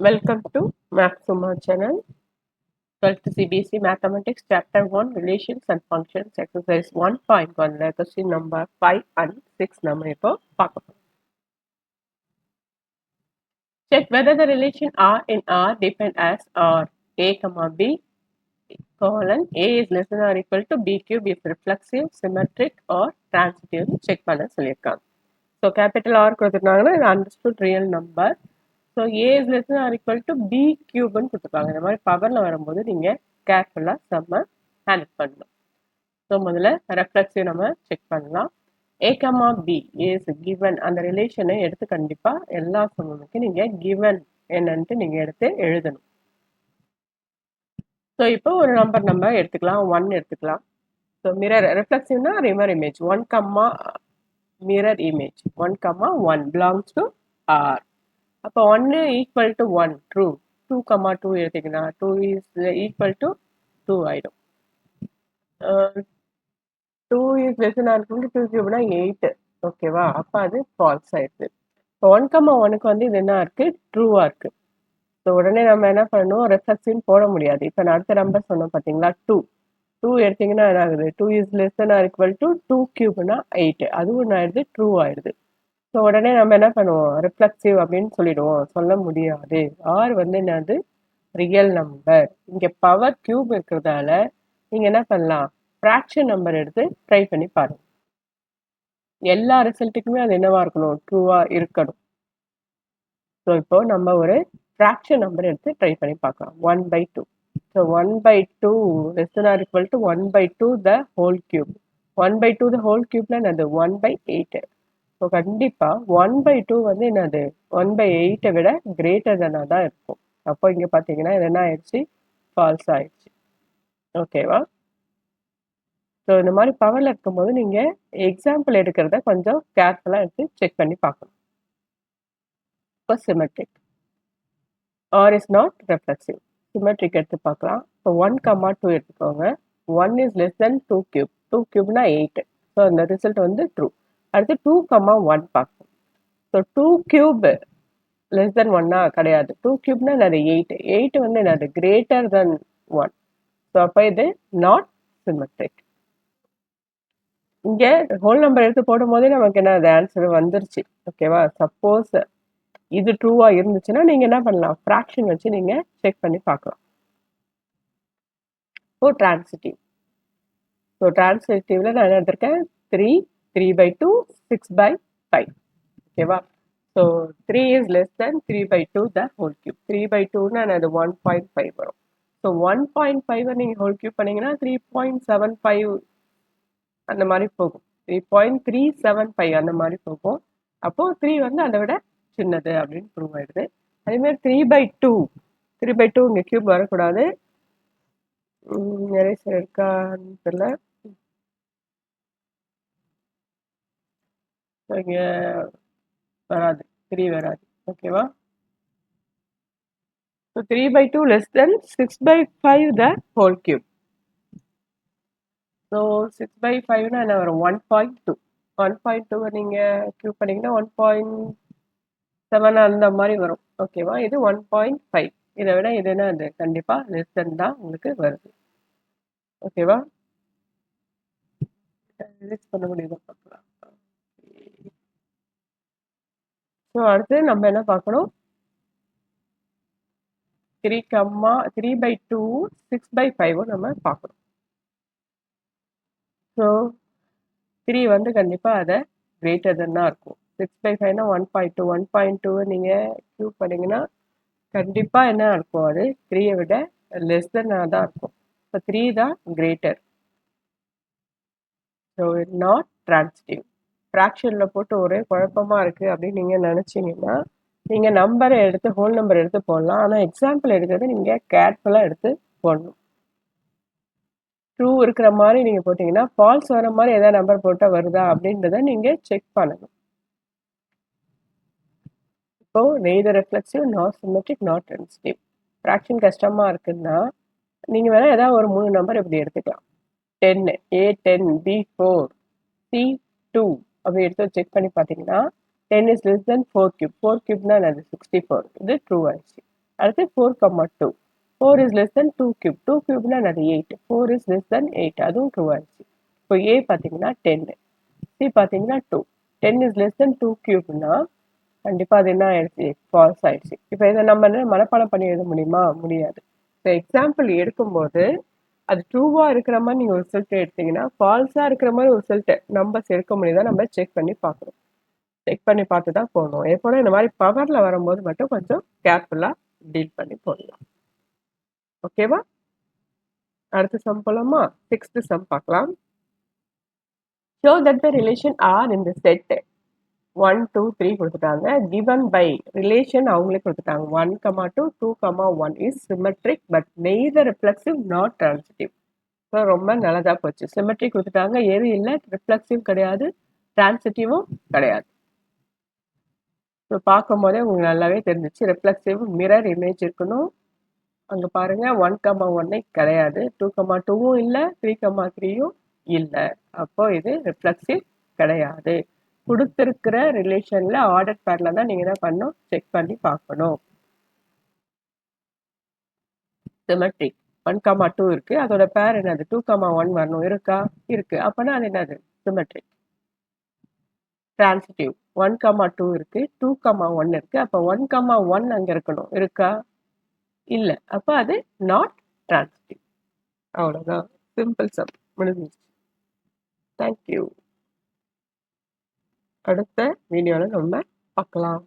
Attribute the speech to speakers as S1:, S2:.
S1: Welcome to Maxima channel, 12th CBSE Mathematics, Chapter 1, Relations and Functions, Exercise 1.1, question number 5 and 6 நம்ம இப்போ பார்க்க போறோம். Check whether the relation R in R depend as R, A, B, colon, A is less than or equal to B cube if reflexive, symmetric or transitive check பண்ண சொல்லியிருக்காங்க. So, capital R கொடுத்துருக்காங்கன்னா இது understood real number. So a is less or equal to b கியூப்னு கொடுத்துருக்காங்க. இந்த மாதிரி பவரில் வரும்போது நீங்கள் கேர்ஃபுல்லாக செம்ம ஹேண்டில் பண்ணணும். ஸோ முதல்ல ரெஃப்ளெக்ஸிவ் நம்ம செக் பண்ணலாம். ஏ கமா பி இஸ் கிவன் அந்த ரிலேஷனை எடுத்து கண்டிப்பாக எல்லா சமமுக்கும் நீங்கள் கிவன் என்னன்ட்டு நீங்கள் எடுத்து எழுதணும். ஸோ இப்போ ஒரு நம்பர் நம்ம எடுத்துக்கலாம், 1 எடுத்துக்கலாம். ஸோ மிரர் ரெஃப்ளெக்சிவ்னா ரிமர் image 1 comma mirror image 1 comma 1 belongs to R. அப்போ 1 ஈக்குவல் டு 1 ட்ரூ, 2 கமா 2 எடுத்தீங்கன்னா 2 இஸ் ஈக்குவல் டு 2 ஆயிடும். 2 is less than or equal to 2 கியூப்னா 8, ஓகேவா? அப்போ அது ஃபால்ஸ் ஆயிடுது. இப்போ 1 கமா 1க்கு வந்து இது என்ன இருக்கு, ட்ரூவா இருக்கு. ஸோ உடனே நம்ம என்ன பண்ணணும், ரெஃப்ளெக்ஸிவ் போட முடியாது. இப்போ நான் அடுத்த நம்பர் சொன்னோம் பார்த்தீங்களா, 2 எடுத்தீங்கன்னா என்ன ஆகுது, 2 is less than or equal to 2 கியூப்னா 8, அதுவும் என்ன ஆயிடுது, ட்ரூ ஆயிடுது. ஸோ உடனே நம்ம என்ன பண்ணுவோம், ரிஃப்ளெக்சிவ் அப்படின்னு சொல்லிடுவோம், சொல்ல முடியாது. ஆர் வந்து என்னது, ரியல் நம்பர். இங்கே பவர் கியூப் இருக்கிறதால நீங்கள் என்ன பண்ணலாம், ஃப்ராக்ஷன் நம்பர் எடுத்து ட்ரை பண்ணி பாருங்க. எல்லா ரிசல்ட்டுக்குமே அது என்னவா இருக்கணும், ட்ரூவா இருக்கணும். ஸோ இப்போ நம்ம ஒரு ஃப்ராக்ஷன் நம்பர் எடுத்து ட்ரை பண்ணி பார்க்கலாம். 1/2. So 1/2 less than or equal to 1/2 the whole cube. 1/2 the whole கியூப்ல என்னது, 1/8. ஸோ கண்டிப்பாக 1/2 வந்து என்னது, 1/8 விட கிரேட்டர் தெனாக தான் இருக்கும். அப்போ இங்கே பார்த்தீங்கன்னா இது என்ன ஆயிடுச்சு, ஃபால்ஸ் ஆயிடுச்சு. ஓகேவா? ஸோ இந்த மாதிரி பவரில் இருக்கும்போது நீங்கள் எக்ஸாம்பிள் எடுக்கிறத கொஞ்சம் கேர்ஃபுல்லாக எடுத்து செக் பண்ணி பார்க்கணும். இப்போ symmetric or is not reflexive. Symmetric எடுத்து பார்க்கலாம். இப்போ 1 கமா 2 எடுத்துக்கோங்க. 1 இஸ் லெஸ் தென் 2 கியூப். 2 கியூப்னா 8. ஸோ அந்த ரிசல்ட் வந்து ட்ரூ. அடுத்து 2 கமா 1 பார்க்கணும். ஸோ 2 கியூப் லெஸ் தென் 1 கிடையாது. 2 கியூப்னா என்னது, 8. 8 வந்து என்னது, கிரேட்டர் தென் 1. ஸோ அப்போ இது நாட் சிமெட்ரிக். இங்கே ஹோல் நம்பர் எடுத்து போடும் போதே நமக்கு என்ன, அது ஆன்சர் வந்துருச்சு. ஓகேவா? சப்போஸ் இது ட்ரூவா இருந்துச்சுன்னா நீங்க என்ன பண்ணலாம், ஃப்ராக்ஷன் வச்சு நீங்க செக் பண்ணி பார்க்கலாம். So transitive. ஸோ டிரான்சிட்டிவ்ல நான் என்ன எடுத்திருக்கேன், 3, 3/2, 6/5. ஓகேவா? So 3 is less then 3/2 the whole cube. 3/2னா அது 1.5 வரும். ஸோ 1.5 நீங்கள் ஹோல் கியூப் பண்ணீங்கன்னா 3.75 அந்த மாதிரி போகும். 3.375 அந்த மாதிரி போகும். அப்போ 3 வந்து அதை விட சின்னது அப்படின்னு ப்ரூவ் ஆயிடுது. அதேமாதிரி 3/2. 3/2 இங்கே கியூப் வரக்கூடாது. நிறைய சார் இருக்கான்னு தெரியல. இங்கே வராது, 3 வராது. ஓகேவா? So 3/2 less then 6/5 the whole cube. So 6/5னா என்ன வரும், 1.2. 1.2 நீங்கள் கியூப் பண்ணிங்கன்னா 1.7 அந்த மாதிரி வரும். ஓகேவா? இது 1.5. இதை விட இது என்ன, அது கண்டிப்பாக லெஸ் தென் தான் உங்களுக்கு வருது. ஓகேவா? ரிலீஸ் பண்ண முடியுதா பார்க்கலாம். ஸோ அடுத்து நம்ம என்ன பார்க்கணும், 3/2 6/5 நம்ம பார்க்கணும். ஸோ 3 வந்து கண்டிப்பாக அதை கிரேட்டர் தென் தான் இருக்கும். 6/5னா 1.2. 1.2 நீங்கள் கியூப் பண்ணிங்கன்னா கண்டிப்பாக என்ன இருக்கும், அது 3யை விட லெஸ் தென் தான் இருக்கும். ஸோ 3 தான் கிரேட்டர். So not transitive. ஃப்ராக்ஷனில் போட்டு ஒரே குழப்பமாக இருக்குது அப்படின்னு நீங்கள் நினச்சிங்கன்னா நீங்கள் நம்பரை எடுத்து ஹோல் நம்பர் எடுத்து போடலாம். ஆனால் எக்ஸாம்பிள் எடுக்கிறது நீங்கள் கேர்ஃபுல்லாக எடுத்து போடணும். ட்ரூ இருக்கிற மாதிரி நீங்கள் போட்டிங்கன்னா ஃபால்ஸ் வர மாதிரி எதாவது நம்பர் போட்டால் வருதா அப்படின்றத நீங்கள் செக் பண்ணணும். இப்போது neither reflexive, not symmetric, not transitive. Fraction கஷ்டமாக இருக்குன்னா நீங்கள் வேணால் ஏதாவது ஒரு 3 நம்பர் இப்படி எடுத்துக்கலாம். 10, A10, B4, C2 அப்படி எடுத்து செக் பண்ணி பார்த்தீங்கன்னா 10 is less than 4 cube. 4 cubeனா அது 64. இது ட்ரூ ஆயிடுச்சு. அடுத்து 4,2. 4 is less than 2 cube. 2 cubeனா என்னது 8. 4 is less than 8. அதுவும் ட்ரூ ஆயிடுச்சு. இப்போ A பார்த்தீங்கன்னா 10. C பார்த்தீங்கன்னா 2. 10 is less than 2 cubeனா கண்டிப்பா அது என்ன ஆயிடுச்சு ஃபால்ஸ் ஆயிடுச்சு. இப்போ இதை நம்ம மனப்பாடம் பண்ணி எழுத முடியுமா? முடியாது. இப்போ எக்ஸாம்பிள் எடுக்கும்போது அது ட்ரூவா இருக்கிற மாதிரி நீங்க ஒரு ரிசல்ட் எடுத்தீங்கன்னா ஃபால்ஸா இருக்கிற மாதிரி ஒரு ரிசல்ட் நம்பர்ஸ் எடுக்க முடியுதா நம்ம செக் பண்ணி பார்க்கணும். செக் பண்ணி பார்த்து தான் போடணும். எப்போனா இந்த மாதிரி பவர்ல வரும்போது மட்டும் கொஞ்சம் கேர்ஃபுல்லா டீல் பண்ணி போடலாம். ஓகேவா? அடுத்த சம் போலாமா? 6th சம் பார்க்கலாம். Show that the relation R in the set 1, 2, 3 கொடுத்துட்டாங்க. Given by relation அவங்களே கொடுத்துட்டாங்க. 1, 2, 2, 1 is symmetric but neither reflexive nor transitive. So ரொம்ப நல்லதா போச்சு. சிமெட்ரிக் கொடுத்துட்டாங்க, எது இல்லை, ரிஃப்ளெக்சிவ் கிடையாது, டிரான்சிட்டிவும் கிடையாது. ஸோ பார்க்கும் போதே உங்களுக்கு நல்லாவே தெரிஞ்சிச்சு. ரிஃப்ளெக்சிவ் மிரர் இமேஜ் இருக்கணும். அங்கே பாருங்க 1,1 கிடையாது, 2,2வும் இல்லை, 3,3யும் இல்லை. அப்போ இது ரிஃப்ளெக்சிவ் கிடையாது. கொடுத்துருக்கிற ரிலேஷன்ல ஆர்டர் பேர்ல தான் நீங்க என்ன பண்ணணும், செக் பண்ணி பார்க்கணும். சிமெட்ரிக் 1,2 இருக்கு, அதோட பேர் என்னது 2,1 வரணும். இருக்கா? இருக்கு. அப்பனா அது என்னது சிமெட்ரிக். டிரான்சிட்டிவ் 1,2 இருக்கு, 2,1 இருக்கு. அப்ப 1,1 அங்க இருக்கணும். இருக்கா? இல்ல. அப்ப அது நாட் டிரான்சிட்டிவ். அவ்வளவுதான். சிம்பிள் சம் முடிஞ்சிச்சு. தேங்க்யூ. அடுத்த வீடியோல நம்ம பார்க்கலாம்.